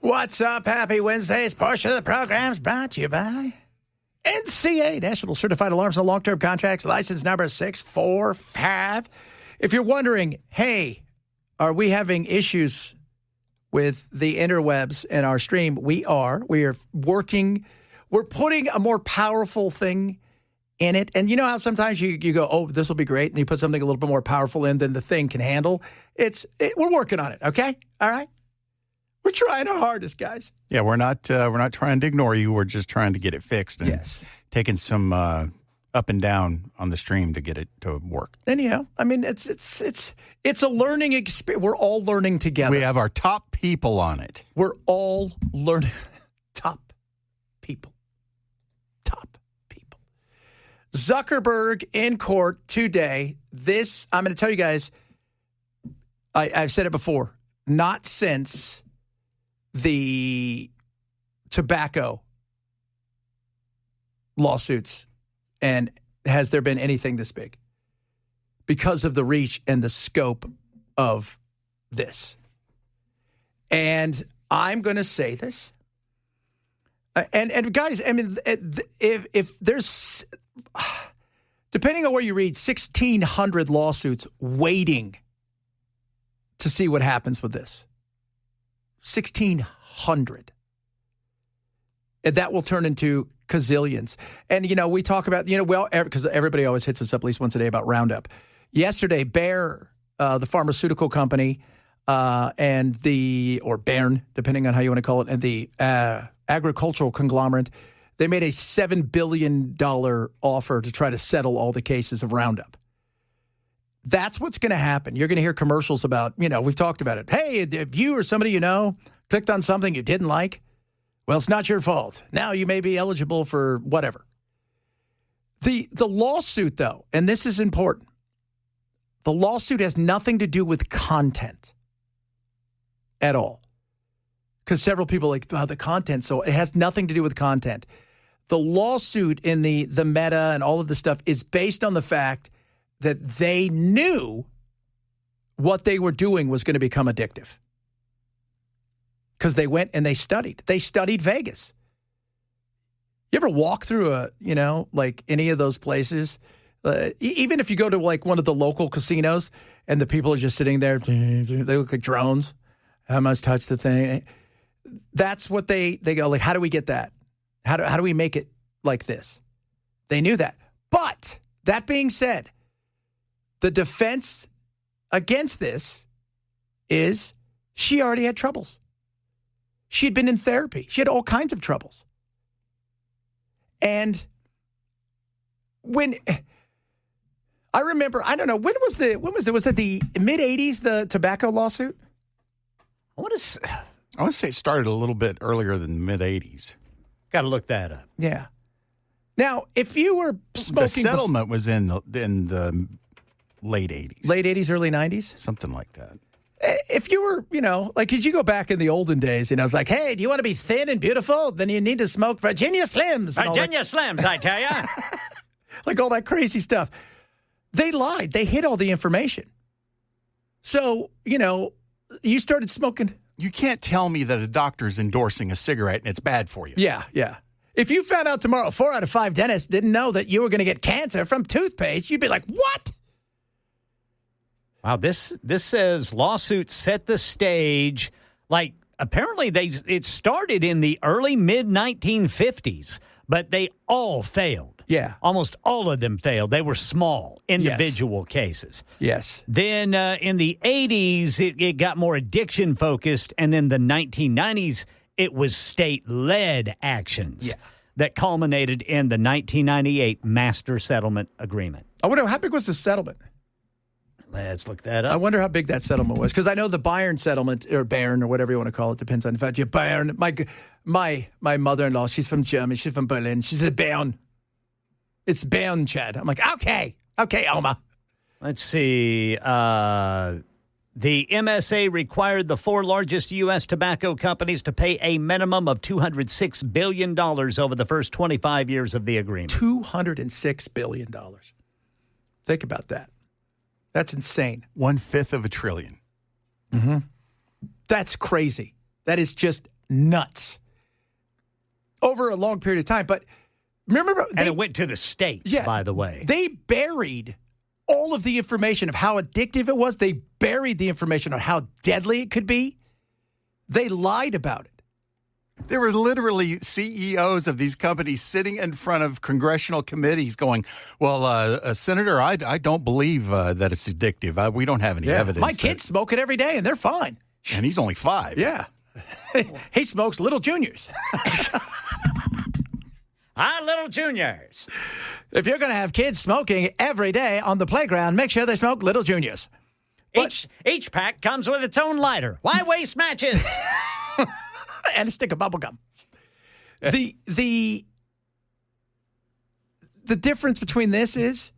What's up? Happy Wednesdays. Portion of the program is brought to you by NCA, National Certified Alarms and Long-Term Contracts, license number 645. If you're wondering, hey, are we having issues with the interwebs and our stream? We are. We are working. We're putting a more powerful thing in it. And you know how sometimes you go, oh, this will be great, and you put something a little bit more powerful in than the thing can handle? We're working on it, okay? All right? We're trying our hardest, guys. Yeah, we're not trying to ignore you. We're just trying to get it fixed and taking some up and down on the stream to get it to work. And I mean, it's a learning experience. We're all learning together. We have our top people on it. We're all learning. Top people. Zuckerberg in court today. I'm going to tell you guys. I've said it before. Not since the tobacco lawsuits, and has there been anything this big because of the reach and the scope of this. And I'm going to say this, and guys, I mean, if there's, depending on where you read, 1,600 lawsuits waiting to see what happens with this. 1,600. And that will turn into gazillions. And, we talk about, because everybody always hits us up at least once a day about Roundup. Yesterday, Bayer, the pharmaceutical company, or Bairn, depending on how you want to call it, and the agricultural conglomerate, they made a $7 billion offer to try to settle all the cases of Roundup. That's what's going to happen. You're going to hear commercials about, we've talked about it. Hey, if you or somebody clicked on something you didn't like, well, it's not your fault. Now you may be eligible for whatever. The lawsuit, though, and this is important, the lawsuit has nothing to do with content at all. Because several people are like, wow, the content, so it has nothing to do with content. The lawsuit in the meta and all of the stuff is based on the fact that they knew what they were doing was going to become addictive. Because they went and they studied. They studied Vegas. You ever walk through any of those places? Even if you go to one of the local casinos and the people are just sitting there, they look like drones. I must touch the thing. That's what they go, like, how do we get that? How do we make it like this? They knew that. But that being said, the defense against this is she already had troubles. She had been in therapy. She had all kinds of troubles. And when I remember, I don't know, when was it? Was it the mid-'80s, the tobacco lawsuit? I want to say it started a little bit earlier than the mid-'80s. Got to look that up. Yeah. Now, if you were smoking... The settlement was in the late 80s. Late 80s, early 90s? Something like that. If you were, because you go back in the olden days, it's like, hey, do you want to be thin and beautiful? Then you need to smoke Virginia Slims. Virginia Slims, I tell ya. Like all that crazy stuff. They lied. They hid all the information. So, you started smoking. You can't tell me that a doctor's endorsing a cigarette and it's bad for you. Yeah. If you found out tomorrow 4 out of 5 dentists didn't know that you were going to get cancer from toothpaste, you'd be like, what? Wow, this says lawsuit set the stage. Like, apparently it started in the early mid-1950s, but they all failed. Yeah. Almost all of them failed. They were small, individual cases. Yes. Then in the 80s, it got more addiction-focused, and then the 1990s, it was state-led actions that culminated in the 1998 Master Settlement Agreement. I wonder, how big was the settlement? Let's look that up. I wonder how big that settlement was, because I know the Bayern settlement, or Bayern, or whatever you want to call it, depends on the fact. Bayern. My mother-in-law, she's from Germany, she's from Berlin. She said Bayern. It's Bayern, Chad. I'm like, okay, Oma. Let's see. The MSA required the 4 largest U.S. tobacco companies to pay a minimum of $206 billion over the first 25 years of the agreement. $206 billion. Think about that. That's insane. 1/5 of a trillion. Mm-hmm. That's crazy. That is just nuts over a long period of time. But remember, and it went to the States, by the way. They buried all of the information of how addictive it was. They buried the information on how deadly it could be. They lied about it. There were literally CEOs of these companies sitting in front of congressional committees going, well, Senator, I don't believe that it's addictive. We don't have any evidence. My kids smoke it every day, and they're fine. And he's only 5. Yeah. He smokes Little Juniors. Hi, Little Juniors. If you're going to have kids smoking every day on the playground, make sure they smoke Little Juniors. Each pack comes with its own lighter. Why waste matches? And a stick of bubble gum. The difference between this is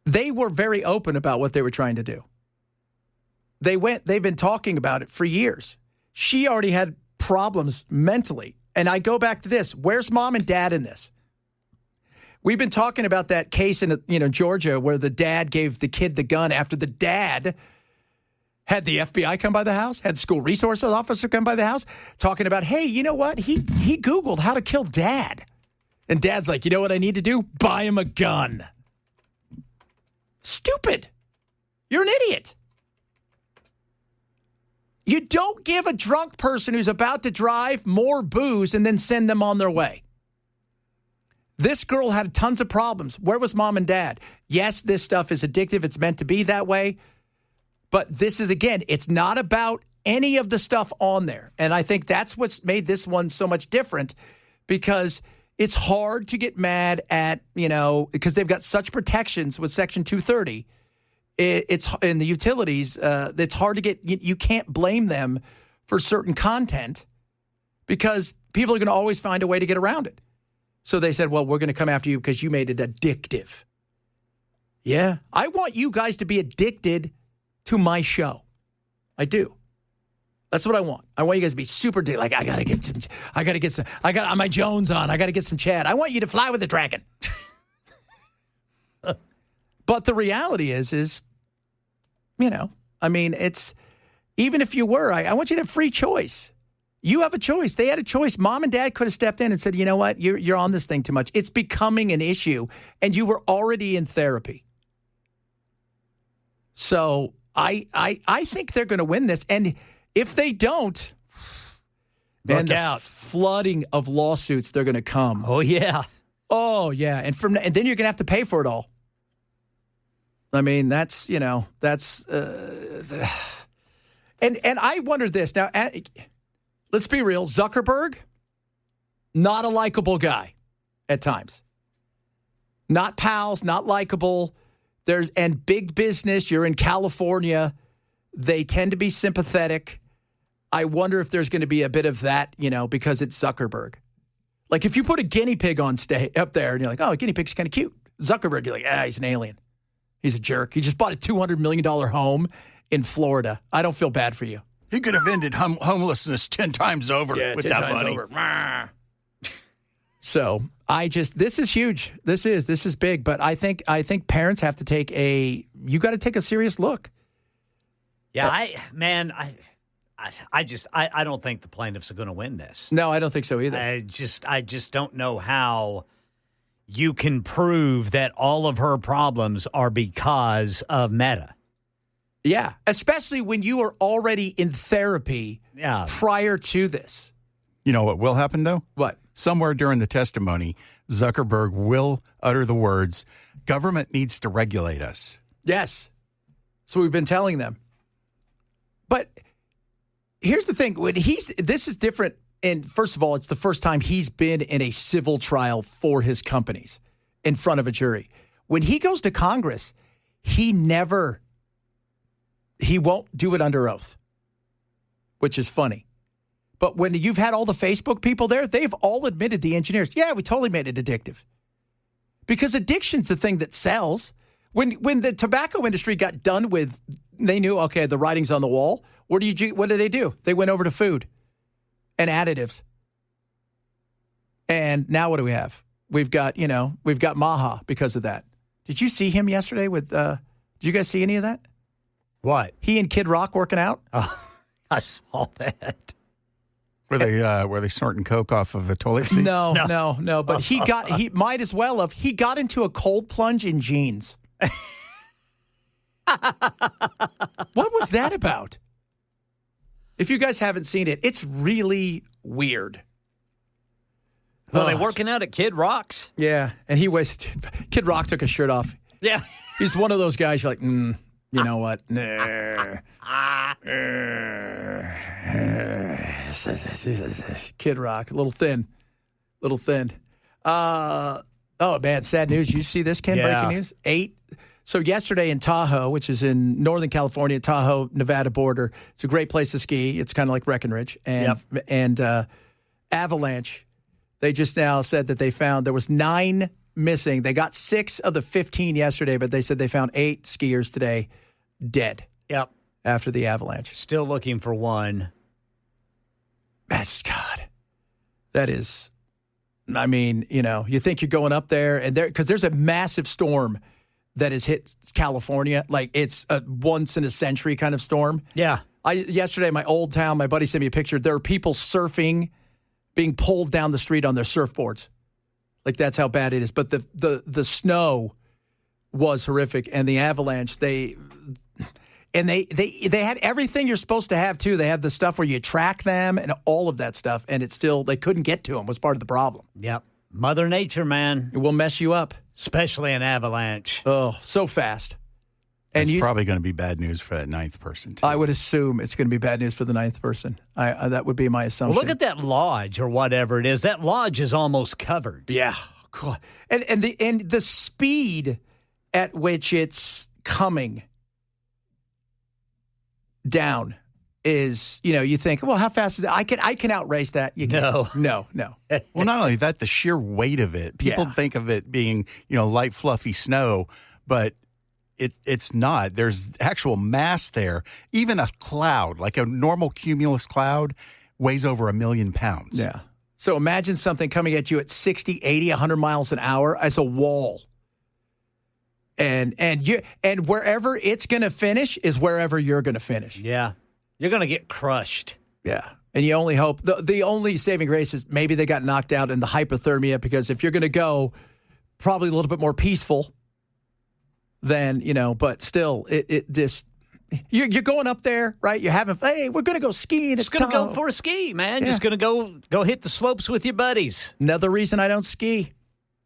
they were very open about what they were trying to do. They've been talking about it for years. She already had problems mentally. And I go back to this. Where's mom and dad in this? We've been talking about that case in Georgia where the dad gave the kid the gun after the dad had the FBI come by the house, had the school resources officer come by the house, talking about, hey, you know what? He Googled how to kill dad. And dad's like, you know what I need to do? Buy him a gun. Stupid. You're an idiot. You don't give a drunk person who's about to drive more booze and then send them on their way. This girl had tons of problems. Where was mom and dad? Yes, this stuff is addictive. It's meant to be that way. But this is, again, it's not about any of the stuff on there. And I think that's what's made this one so much different because it's hard to get mad at, because they've got such protections with Section 230. It's in the utilities. It's hard to get. You can't blame them for certain content because people are going to always find a way to get around it. So they said, well, we're going to come after you because you made it addictive. Yeah. I want you guys to be addicted to my show. I do. That's what I want. I want you guys to be super addicted. Like, I got my Jones on. I got to get some Chad. I want you to fly with the dragon. But the reality is, it's, even if you were, I want you to have free choice. You have a choice. They had a choice. Mom and dad could have stepped in and said, you know what? You're on this thing too much. It's becoming an issue. And you were already in therapy. So I think they're going to win this. And if they don't, look out. Flooding of lawsuits, they're going to come. Oh, yeah. Oh, yeah. And then you're going to have to pay for it all. I mean, and I wonder this. Now, let's be real. Zuckerberg, not a likable guy at times. Not pals, not likable. And big business, you're in California. They tend to be sympathetic. I wonder if there's going to be a bit of that, because it's Zuckerberg. Like if you put a guinea pig on up there and you're like, oh, a guinea pig's kind of cute. Zuckerberg, you're like, he's an alien. He's a jerk. He just bought a $200 million home in Florida. I don't feel bad for you. He could have ended homelessness 10 times over with 10 that times money. Over. So this is huge. This is big. But I think parents have to you got to take a serious look. Yeah, I don't think the plaintiffs are going to win this. No, I don't think so either. I just don't know how you can prove that all of her problems are because of Meta. Yeah, especially when you are already in therapy prior to this. You know what will happen, though? What? Somewhere during the testimony, Zuckerberg will utter the words, government needs to regulate us. Yes. So we've been telling them. But here's the thing. This is different. And first of all, it's the first time he's been in a civil trial for his companies in front of a jury. When he goes to Congress, he won't do it under oath, which is funny. But when you've had all the Facebook people there, they've all admitted, the engineers, yeah, we totally made it addictive. Because addiction's the thing that sells. When the tobacco industry got done with, they knew, okay, the writing's on the wall. What did they do? They went over to food and additives. And now what do we have? We've got Maha because of that. Did you see him yesterday with, did you guys see any of that? What? He and Kid Rock working out? Oh, I saw that. Were they snorting coke off of the toilet seats? No. But he might as well have. He got into a cold plunge in jeans. What was that about? If you guys haven't seen it, it's really weird. Well, they working out at Kid Rock's? Yeah, and Kid Rock took his shirt off. Yeah. He's one of those guys you're like, you know what? Kid Rock, a little thin. Oh, man, sad news. You see this, Ken? Yeah. Breaking news? So yesterday in Tahoe, which is in Northern California, Tahoe, Nevada border, it's a great place to ski. It's kind of like Breckenridge. And Avalanche, they just now said that they found there was 9 missing. They got 6 of the 15 yesterday, but they said they found 8 skiers today dead. Yep. After the avalanche. Still looking for one. God. That is, I mean, you think you're going up there and because there's a massive storm that has hit California. Like it's a once in a century kind of storm. Yeah. Yesterday, my old town, my buddy sent me a picture. There are people surfing, being pulled down the street on their surfboards. Like that's how bad it is. But the snow was horrific, and the avalanche, they had everything you're supposed to have too. They had the stuff where you track them and all of that stuff, and it's still they couldn't get to them. Was part of the problem. Yep. Mother Nature, man. It will mess you up, especially an avalanche. Oh, so fast. And it's probably going to be bad news for that 9th person, too. I would assume it's going to be bad news for the 9th person. That would be my assumption. Well, look at that lodge or whatever it is. That lodge is almost covered. Yeah. God. And the speed at which it's coming down is, you think, well, how fast is it? I can outrace that. You can't. No. Well, not only that, the sheer weight of it. People think of it being, light, fluffy snow, but it's not. There's actual mass there. Even a cloud, like a normal cumulus cloud, weighs over 1 million pounds. Yeah. So imagine something coming at you at 60, 80, 100 miles an hour as a wall. And wherever it's going to finish is wherever you're going to finish. Yeah. You're going to get crushed. Yeah. And you only hope the only saving grace is maybe they got knocked out in the hypothermia, because if you're going to go probably a little bit more peaceful, then, but still it just, you're going up there, right? You're having, hey, we're going to go skiing. Just going to go for a ski, man. Yeah. Just going to go hit the slopes with your buddies. Another reason I don't ski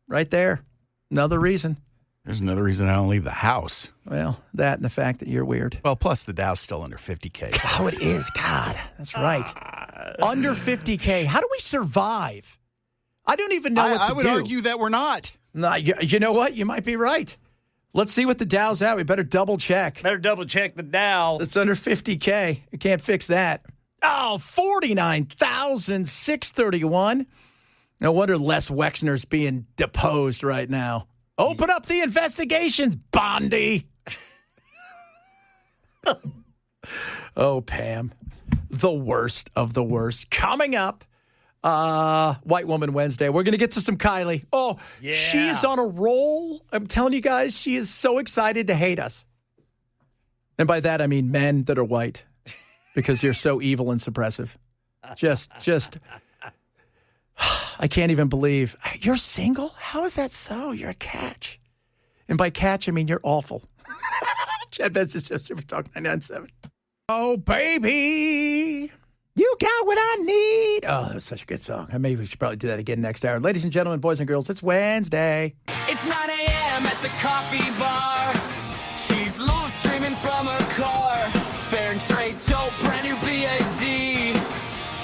right there. Another reason. There's another reason I don't leave the house. Well, that and the fact that you're weird. Well, plus the Dow's still under 50K. So. Oh, it is. God, that's right. Under 50K. How do we survive? I don't even know what to do. I would argue that we're not. No, you know what? You might be right. Let's see what the Dow's at. We better double check. Better double check the Dow. It's under 50K. You can't fix that. Oh, 49,631. No wonder Les Wexner's being deposed right now. Open up the investigations, Bondi. Oh, Pam. The worst of the worst. Coming up, White Woman Wednesday. We're going to get to some Kylie. Oh, yeah. She is on a roll. I'm telling you guys, she is so excited to hate us. And by that, I mean men that are white, because you're so evil and suppressive. Just, I can't even believe. You're single? How is that so? You're a catch. And by catch, I mean you're awful. Chad Benson, Super Talk 99.7. Oh, baby. You got what I need. Oh, that was such a good song. Maybe we should probably do that again next hour. Ladies and gentlemen, boys and girls, it's Wednesday. It's 9 a.m. at the coffee bar. She's loose streaming from her car. Fair and straight, dope, brand new BAD.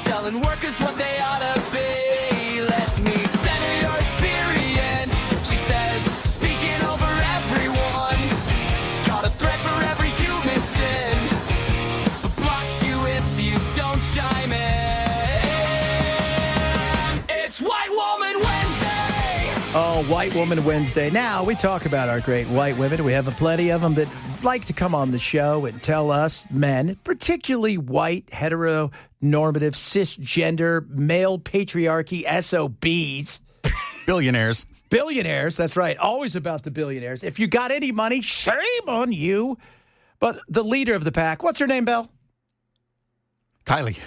Telling workers what they ought to be. Let me center your experience. She says, speaking over everyone. Got a threat for every human sin. But blocks you if you don't chime in. It's White Woman Wednesday. Oh, White Woman Wednesday. Now, we talk about our great white women. We have plenty of them that like to come on the show and tell us, men, particularly white, heteronormative, cisgender, male patriarchy, SOBs. Billionaires. Billionaires, that's right. Always about the billionaires. If you got any money, shame on you. But the leader of the pack, what's her name, Belle? Kylie.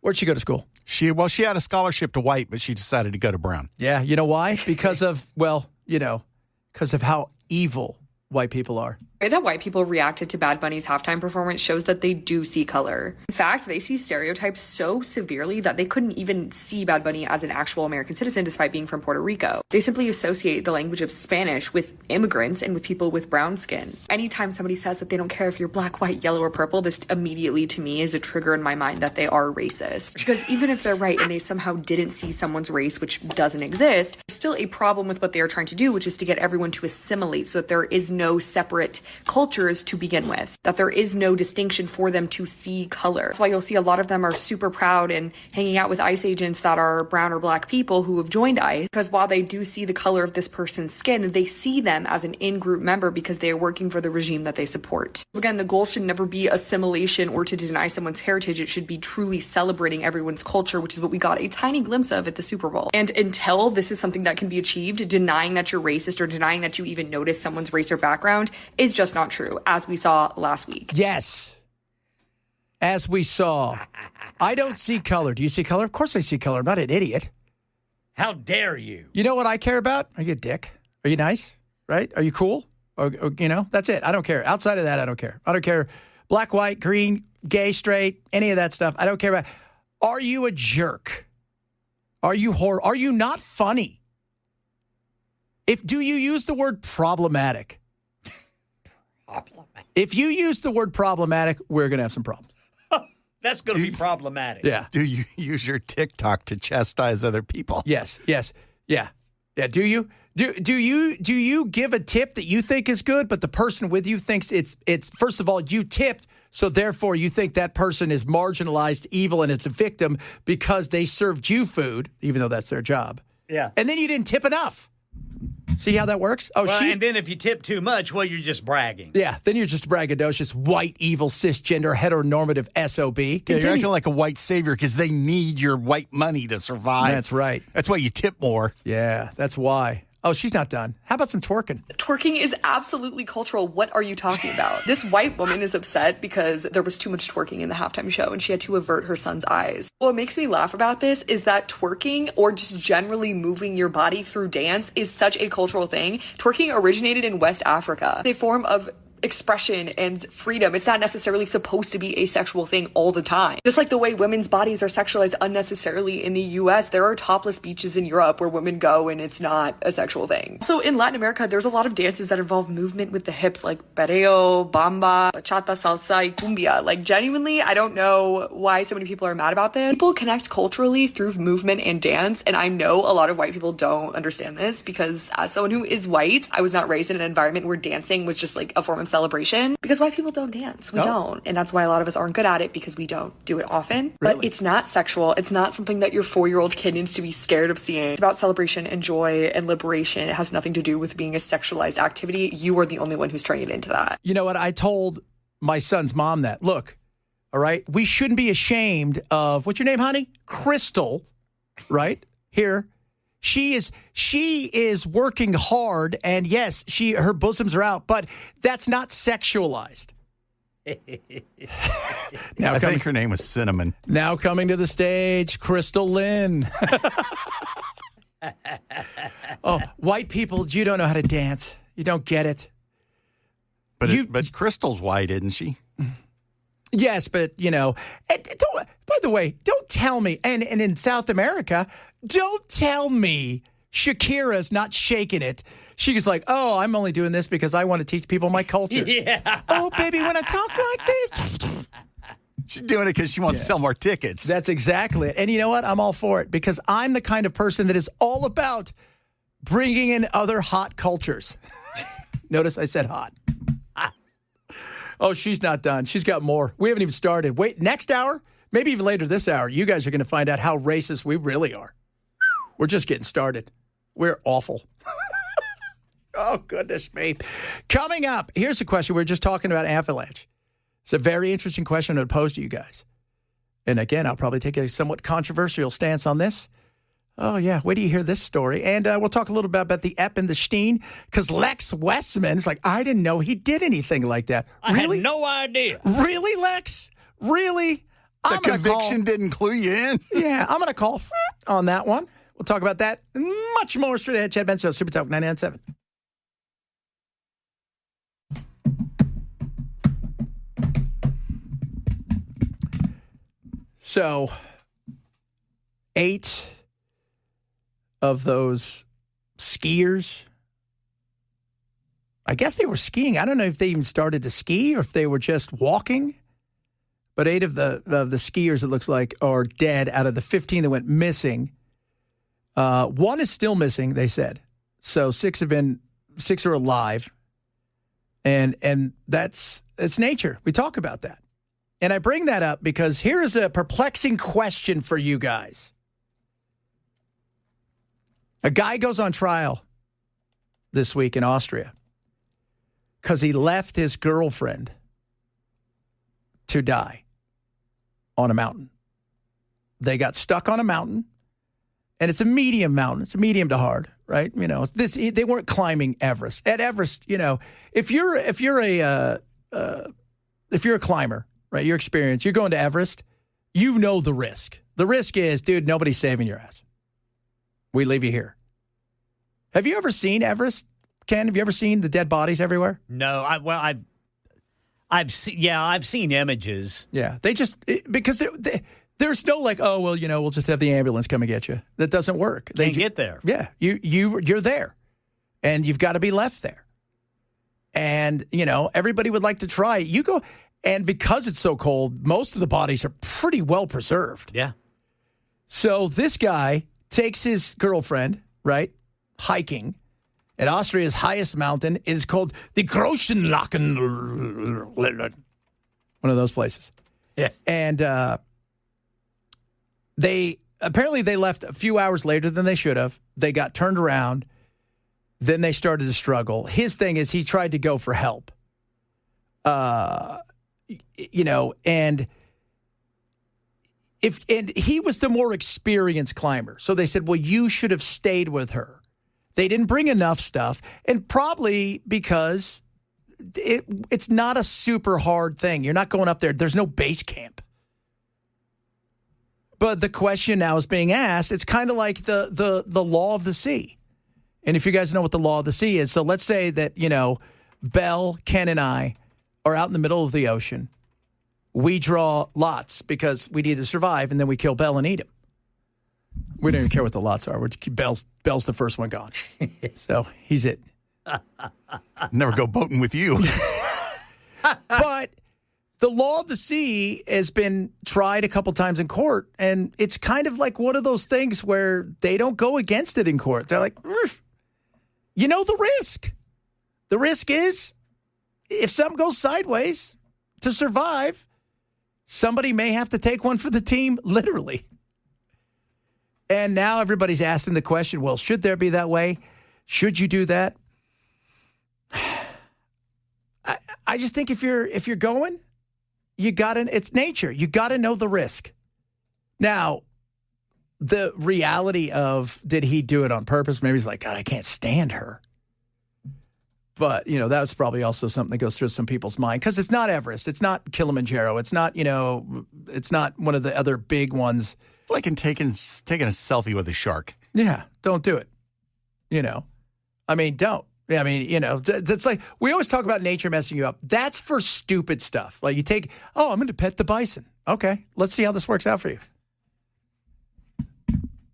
Where'd she go to school? She had a scholarship to white, but she decided to go to brown. Yeah, you know why? Because of how evil white people are. The way that white people reacted to Bad Bunny's halftime performance shows that they do see color. In fact, they see stereotypes so severely that they couldn't even see Bad Bunny as an actual American citizen despite being from Puerto Rico. They simply associate the language of Spanish with immigrants and with people with brown skin. Anytime somebody says that they don't care if you're black, white, yellow, or purple, this immediately to me is a trigger in my mind that they are racist. Because even if they're right and they somehow didn't see someone's race, which doesn't exist, there's still a problem with what they are trying to do, which is to get everyone to assimilate so that there is no separate cultures to begin with, that there is no distinction for them to see color. That's why you'll see a lot of them are super proud and hanging out with ICE agents that are brown or black people who have joined ICE, because while they do see the color of this person's skin, they see them as an in-group member because they are working for the regime that they support. Again, the goal should never be assimilation or to deny someone's heritage. It should be truly celebrating everyone's culture, which is what we got a tiny glimpse of at the Super Bowl. And until this is something that can be achieved, denying that you're racist or denying that you even notice someone's race or background is just not true, as we saw last week. Yes. As we saw. I don't see color. Do you see color? Of course I see color. I'm not an idiot. How dare you? You know what I care about? Are you a dick? Are you nice? Right? Are you cool? Or that's it. I don't care. Outside of that, I don't care. I don't care. Black, white, green, gay, straight, any of that stuff. I don't care about. Are you a jerk? Are you Are you not funny? Do you use the word problematic? If you use the word problematic, we're going to have some problems. That's going to be problematic. Yeah. Do you use your TikTok to chastise other people? Yes. Yeah. Do you? Do you give a tip that you think is good, but the person with you thinks it's first of all, you tipped, so therefore you think that person is marginalized, evil, and it's a victim because they served you food, even though that's their job. Yeah. And then you didn't tip enough. See how that works? And then if you tip too much, well, you're just bragging. Yeah, then you're just a braggadocious, white, evil, cisgender, heteronormative SOB. Yeah, you're acting like a white savior because they need your white money to survive. That's right. That's why you tip more. Yeah, that's why. Oh, she's not done. How about some twerking? Twerking is absolutely cultural. What are you talking about? This white woman is upset because there was too much twerking in the halftime show and she had to avert her son's eyes. What makes me laugh about this is that twerking, or just generally moving your body through dance, is such a cultural thing. Twerking originated in West Africa. It's a form of expression and freedom. It's not necessarily supposed to be a sexual thing all the time. Just like the way women's bodies are sexualized unnecessarily in the US, there are topless beaches in Europe where women go and it's not a sexual thing. So in Latin America, there's a lot of dances that involve movement with the hips, like perreo, bamba, bachata, salsa, y cumbia. Like, genuinely, I don't know why so many people are mad about this. People connect culturally through movement and dance, and I know a lot of white people don't understand this because as someone who is white, I was not raised in an environment where dancing was just like a form of celebration, because white people don't dance. We don't. And that's why a lot of us aren't good at it, because we don't do it often. Really? But it's not sexual. It's not something that your 4-year-old kid needs to be scared of seeing. It's about celebration and joy and liberation. It has nothing to do with being a sexualized activity. You are the only one who's turning it into that. You know what? I told my son's mom that. Look, all right, we shouldn't be ashamed of, what's your name, honey? Crystal, right? Here. She is working hard, and yes, her bosoms are out, but that's not sexualized. I think her name was Cinnamon. Now coming to the stage, Crystal Lynn. Oh, white people, you don't know how to dance. You don't get it. But Crystal's white, isn't she? Yes, but, by the way, don't tell me, and in South America, don't tell me Shakira's not shaking it. She was like, oh, I'm only doing this because I want to teach people my culture. Yeah. Oh, baby, when I talk like this. She's doing it because she wants to sell more tickets. That's exactly it. And you know what? I'm all for it, because I'm the kind of person that is all about bringing in other hot cultures. Notice I said hot. Oh, she's not done. She's got more. We haven't even started. Wait, next hour, maybe even later this hour, you guys are going to find out how racist we really are. We're just getting started. We're awful. Oh, goodness me. Coming up, here's a question. We were just talking about Avalanche. It's a very interesting question to pose to you guys. And again, I'll probably take a somewhat controversial stance on this. Oh, yeah. Wait till you hear this story. And we'll talk a little bit about the Ep and the Steen, because Lex Westman is like, I didn't know he did anything like that. I had no idea. Really, Lex? Really? The conviction didn't clue you in? Yeah, I'm going to call on that one. We'll talk about that and much more straight ahead. Chad Benson, Super Talk 99.7. So, 8 of those skiers, I guess they were skiing. I don't know if they even started to ski or if they were just walking. But 8 of the skiers, it looks like, are dead out of the 15 that went missing. 1 is still missing, they said. So 6 are alive. And it's nature. We talk about that. And I bring that up because here is a perplexing question for you guys. A guy goes on trial this week in Austria because he left his girlfriend to die on a mountain. They got stuck on a mountain, and it's a medium mountain. It's a medium to hard, right? You know, they weren't climbing Everest. At Everest, you know, if you're a climber, right, you're experienced, you're going to Everest, you know the risk. The risk is, dude, nobody's saving your ass. We leave you here. Have you ever seen Everest, Ken? Have you ever seen the dead bodies everywhere? No, I've seen images. Yeah, because there's no like, oh well, you know, we'll just have the ambulance come and get you. That doesn't work. They get there. Yeah, you're there, and you've got to be left there. And you know, everybody would like to try. You go, and because it's so cold, most of the bodies are pretty well preserved. Yeah. So this guy takes his girlfriend, right, hiking. At Austria's highest mountain. It is called the Großenlachen. One of those places. Yeah. And they left a few hours later than they should have. They got turned around. Then they started to struggle. His thing is he tried to go for help. You know, and he was the more experienced climber. So they said, well, you should have stayed with her. They didn't bring enough stuff, and probably because it's not a super hard thing. You're not going up there. There's no base camp. But the question now is being asked, it's kind of like the law of the sea. And if you guys know what the law of the sea is, so let's say that, you know, Belle, Ken, and I are out in the middle of the ocean. We draw lots because we need to survive, and then we kill Belle and eat him. We don't even care what the lots are. Bell's the first one gone. So he's it. Never go boating with you. But the law of the sea has been tried a couple times in court, and it's kind of like one of those things where they don't go against it in court. They're like, you know the risk. The risk is if something goes sideways to survive, somebody may have to take one for the team, literally. And now everybody's asking the question, well, should there be that way? Should you do that? I just think if you're going, you got to, it's nature. You got to know the risk. Now, the reality of, did he do it on purpose? Maybe he's like, God, I can't stand her. But, you know, that's probably also something that goes through some people's mind because it's not Everest. It's not Kilimanjaro. It's not, you know, it's not one of the other big ones. It's like in taking a selfie with a shark. Yeah, don't do it. You know, I mean, don't. I mean, you know, it's like we always talk about nature messing you up. That's for stupid stuff. Like you take, I'm going to pet the bison. Okay, let's see how this works out for you.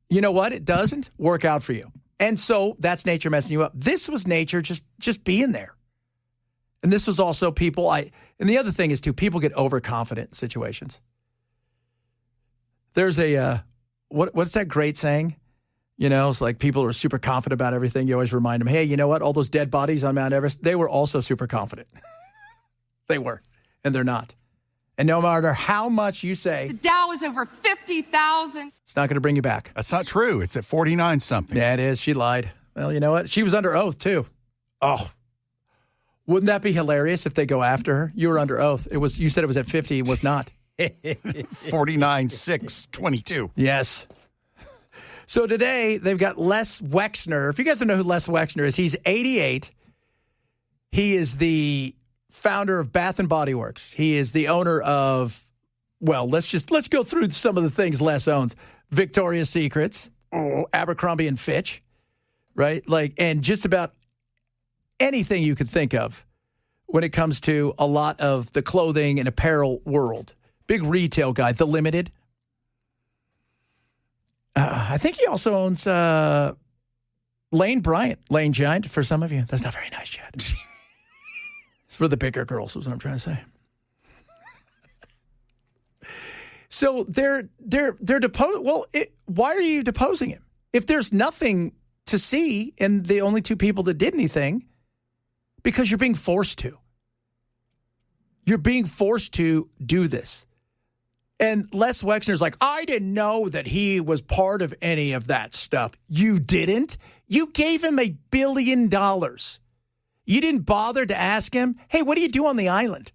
You know what? It doesn't work out for you. And so that's nature messing you up. This was nature just being there. And this was also people, and the other thing is too, people get overconfident in situations. There's what's that great saying? You know, it's like people are super confident about everything. You always remind them, hey, you know what? All those dead bodies on Mount Everest, they were also super confident. They were, and they're not. And no matter how much you say, the Dow is over 50,000. It's not going to bring you back. That's not true. It's at 49 something. Yeah, it is. She lied. Well, you know what? She was under oath too. Oh, wouldn't that be hilarious if they go after her? You were under oath. You said it was at 50. It was not. 49,622. Yes. So today they've got Les Wexner. If you guys don't know who Les Wexner is, he's 88. He is the founder of Bath and Body Works. He is the owner of well, let's go through some of the things Les owns. Victoria's Secrets, Abercrombie and Fitch, right? And just about anything you could think of when it comes to a lot of the clothing and apparel world. Big retail guy, The Limited. I think he also owns Lane Bryant. Lane Giant, for some of you. That's not very nice, Chad. It's for the bigger girls, is what I'm trying to say. So they're deposed. Well, why are you deposing him? If there's nothing to see and the only two people that did anything, because you're being forced to. You're being forced to do this. And Les Wexner's like, I didn't know that he was part of any of that stuff. You didn't? You gave him $1 billion. You didn't bother to ask him, hey, what do you do on the island?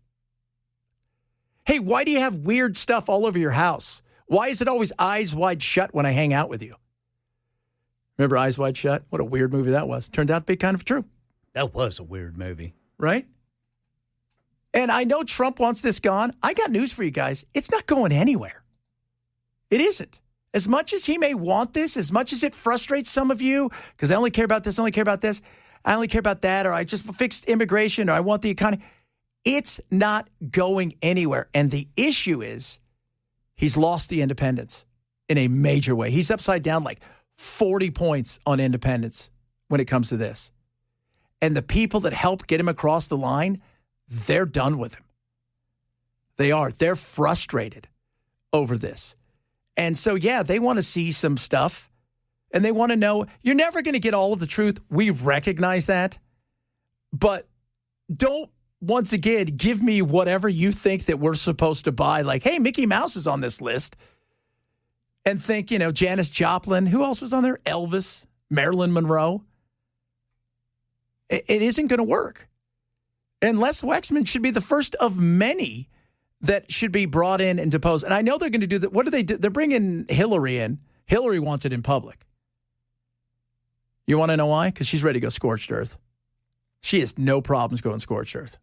Hey, why do you have weird stuff all over your house? Why is it always eyes wide shut when I hang out with you? Remember Eyes Wide Shut? What a weird movie that was. Turned out to be kind of true. That was a weird movie. Right? And I know Trump wants this gone. I got news for you guys. It's not going anywhere. It isn't. As much as he may want this, as much as it frustrates some of you, because I only care about this, I only care about this, I only care about that, or I just fixed immigration, or I want the economy. It's not going anywhere. And the issue is he's lost the independents in a major way. He's upside down like 40 points on independence when it comes to this. And the people that help get him across the line, they're done with him. They are. They're frustrated over this. And so, yeah, they want to see some stuff. And they want to know, you're never going to get all of the truth. We recognize that. But don't, once again, give me whatever you think that we're supposed to buy. Like, hey, Mickey Mouse is on this list. And think, Janis Joplin. Who else was on there? Elvis, Marilyn Monroe. It isn't going to work. And Les Wexman should be the first of many that should be brought in and deposed. And I know they're going to do that. What do they do? They're bringing Hillary in. Hillary wants it in public. You want to know why? Because she's ready to go scorched earth. She has no problems going scorched earth.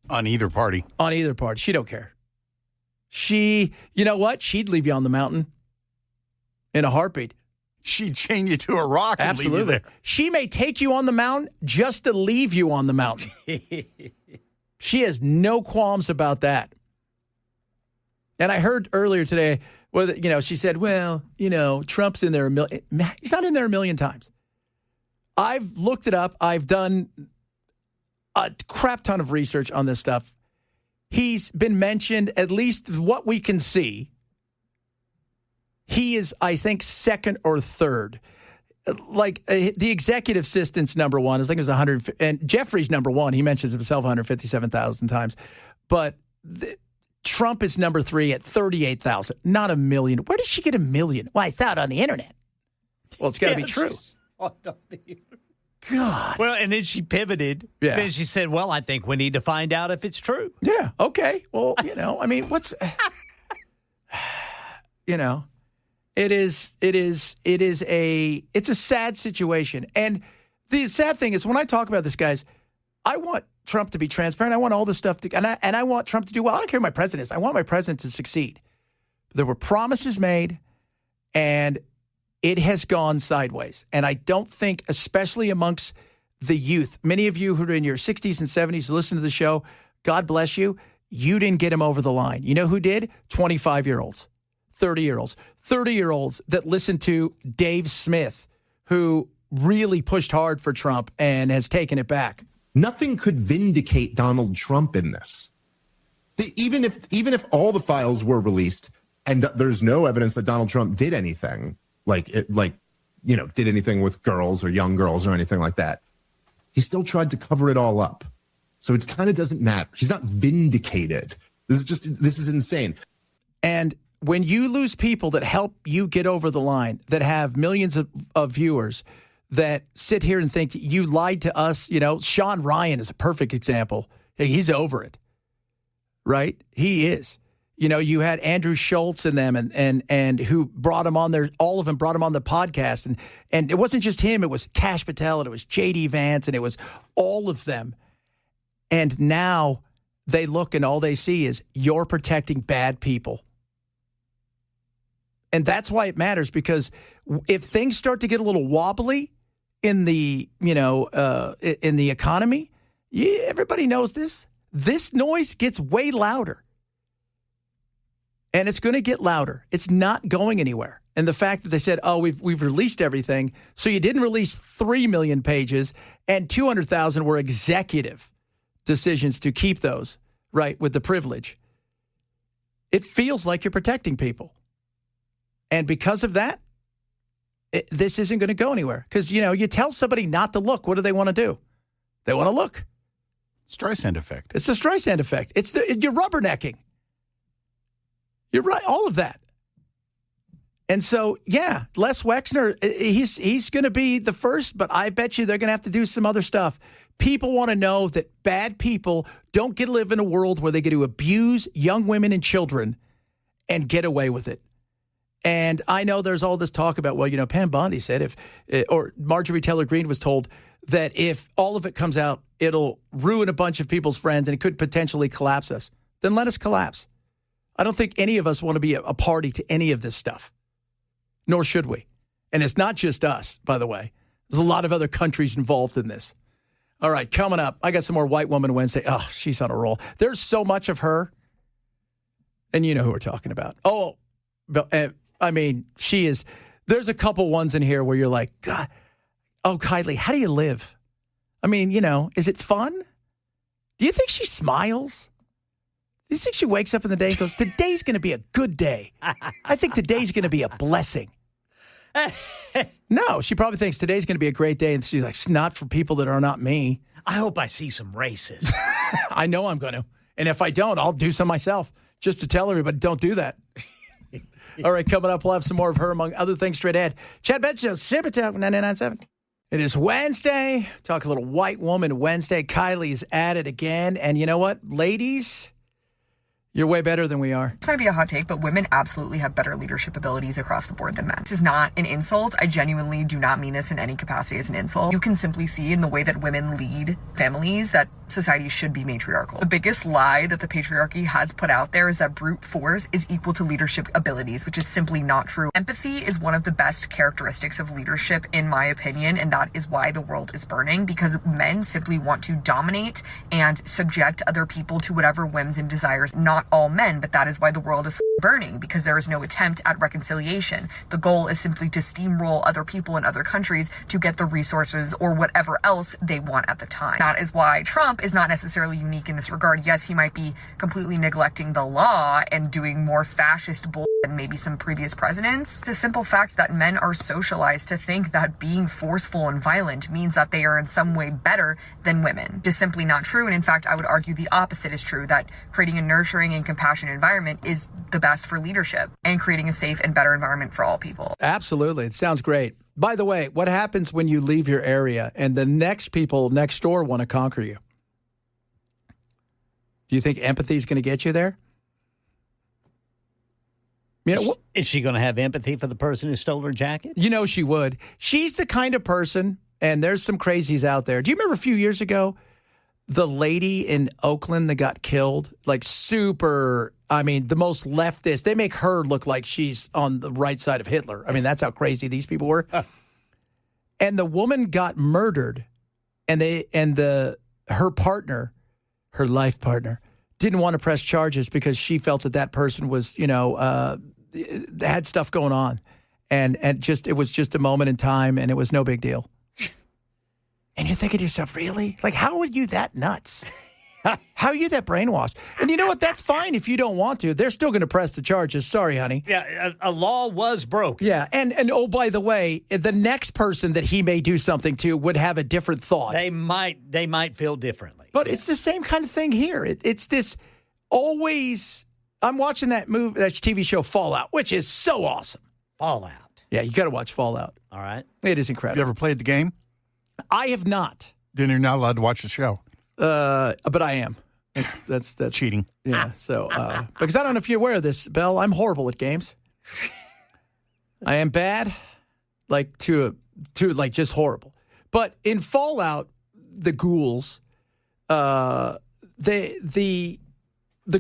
On either party. On either party. She don't care. You know what? She'd leave you on the mountain in a heartbeat. She'd chain you to a rock and Absolutely. leave you there. She may take you on the mountain just to leave you on the mountain. She has no qualms about that. And I heard earlier today, she said, Trump's in there a million. He's not in there a million times. I've looked it up. I've done a crap ton of research on this stuff. He's been mentioned, at least what we can see. He is, I think, second or third. The executive assistant's number one. I think it was 100. And Jeffrey's number one. He mentions himself 157,000 times. But Trump is number three at 38,000. Not a million. Where did she get a million? Well, I saw it on the internet. Well, it's got to be true. God. Well, and then she pivoted. Yeah. Then she said, well, I think we need to find out if it's true. Yeah. Okay. Well, what's, it's a sad situation. And the sad thing is when I talk about this, guys, I want Trump to be transparent. I want all this stuff and I want Trump to do well. I don't care who my president is. I want my president to succeed. There were promises made and it has gone sideways. And I don't think, especially amongst the youth, many of you who are in your 60s and 70s who listen to the show, God bless you, you didn't get him over the line. You know who did? 25-year-olds, 30-year-olds that listened to Dave Smith, who really pushed hard for Trump and has taken it back. Nothing could vindicate Donald Trump in this. Even if all the files were released and there's no evidence that Donald Trump did anything, did anything with girls or young girls or anything like that, he still tried to cover it all up. So it kind of doesn't matter. He's not vindicated. This is insane. And when you lose people that help you get over the line, that have millions of viewers that sit here and think you lied to us, Sean Ryan is a perfect example. He's over it, right? He is. You had Andrew Schultz and them and who brought him on there. All of them brought him on the podcast. And it wasn't just him. It was Kash Patel and it was J.D. Vance and it was all of them. And now they look and all they see is you're protecting bad people. And that's why it matters, because if things start to get a little wobbly in the, in the economy, everybody knows this. This noise gets way louder. And it's going to get louder. It's not going anywhere. And the fact that they said, oh, we've released everything. So you didn't release 3 million pages and 200,000 were executive decisions to keep those, right, with the privilege. It feels like you're protecting people. And because of that, this isn't going to go anywhere. Because, you tell somebody not to look. What do they want to do? They want to look. Streisand effect. It's the Streisand effect. You're rubbernecking. You're right. All of that. And so, yeah, Les Wexner, he's going to be the first, but I bet you they're going to have to do some other stuff. People want to know that bad people don't get to live in a world where they get to abuse young women and children and get away with it. And I know there's all this talk about, well, Pam Bondi said or Marjorie Taylor Greene was told that if all of it comes out, it'll ruin a bunch of people's friends and it could potentially collapse us. Then let us collapse. I don't think any of us want to be a party to any of this stuff, nor should we. And it's not just us, by the way. There's a lot of other countries involved in this. All right, coming up, I got some more White Woman Wednesday. Oh, she's on a roll. There's so much of her, and you know who we're talking about. Oh, I mean, she is. There's a couple ones in here where you're like, God, oh, Kylie, how do you live? I mean, is it fun? Do you think she smiles? Do you think she wakes up in the day and goes, today's going to be a good day? I think today's going to be a blessing. No, she probably thinks today's going to be a great day. And she's like, it's not for people that are not me. I hope I see some races. I know I'm going to. And if I don't, I'll do some myself just to tell everybody, don't do that. All right, coming up, we'll have some more of her, among other things, straight ahead. Chad Benson, Super Talk 99.7. It is Wednesday. Talk a little White Woman Wednesday. Kylie's at it again. And you know what, ladies? You're way better than we are. This might be a hot take, but women absolutely have better leadership abilities across the board than men. This is not an insult. I genuinely do not mean this in any capacity as an insult. You can simply see in the way that women lead families that society should be matriarchal. The biggest lie that the patriarchy has put out there is that brute force is equal to leadership abilities, which is simply not true. Empathy is one of the best characteristics of leadership, in my opinion, and that is why the world is burning, because men simply want to dominate and subject other people to whatever whims and desires. Not all men, but that is why the world is burning, because there is no attempt at reconciliation. The goal is simply to steamroll other people in other countries to get the resources or whatever else they want at the time. That is why Trump is not necessarily unique in this regard. Yes, he might be completely neglecting the law and doing more fascist bull than maybe some previous presidents. It's a simple fact that men are socialized to think that being forceful and violent means that they are in some way better than women. It is simply not true. And in fact, I would argue the opposite is true, that creating a nurturing and compassionate environment is the best for leadership and creating a safe and better environment for all people. Absolutely. It sounds great. By the way, what happens when you leave your area and the next people next door want to conquer you? Do you think empathy is going to get you there? Is she going to have empathy for the person who stole her jacket? You know she would. She's the kind of person, and there's some crazies out there. Do you remember a few years ago, the lady in Oakland that got killed? Like super, the most leftist. They make her look like she's on the right side of Hitler. That's how crazy these people were. And the woman got murdered, and her partner, her life partner, didn't want to press charges because she felt that person was, had stuff going on. And it was just a moment in time, and it was no big deal. And you're thinking to yourself, really? Like, how are you that nuts? How are you that brainwashed? And you know what? That's fine if you don't want to. They're still going to press the charges. Sorry, honey. Yeah, a law was broken. Yeah, and oh, by the way, the next person that he may do something to would have a different thought. They might feel differently. But it's the same kind of thing here. It's this always. I'm watching that TV show Fallout, which is so awesome. Fallout. Yeah, you got to watch Fallout. All right. It is incredible. You ever played the game? I have not. Then you're not allowed to watch the show. But I am. That's cheating. Yeah. So because I don't know if you're aware of this, Belle, I'm horrible at games. I am bad, like to like just horrible. But in Fallout, the ghouls, the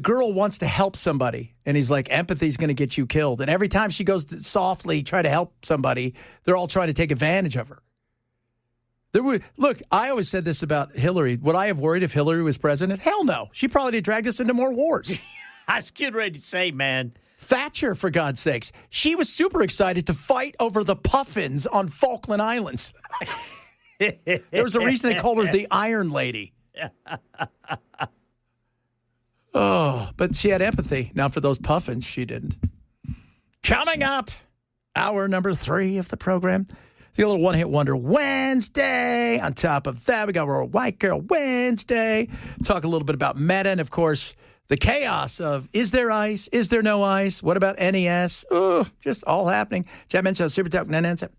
girl wants to help somebody, and he's like, empathy's going to get you killed. And every time she goes to softly try to help somebody, they're all trying to take advantage of her. Look, I always said this about Hillary. Would I have worried if Hillary was president? Hell no. She probably dragged us into more wars. I was getting ready to say, man. Thatcher, for God's sakes. She was super excited to fight over the puffins on Falkland Islands. There was a reason they called her the Iron Lady. Oh, but she had empathy. Now, for those puffins, she didn't. Coming up, hour number 3 of the program. The little one-hit wonder Wednesday. On top of that, we got our White Girl Wednesday. Talk a little bit about Meta and, of course, the chaos of is there ice? Is there no ice? What about NES? Oh, just all happening. Chad Benson, Super Talk 997.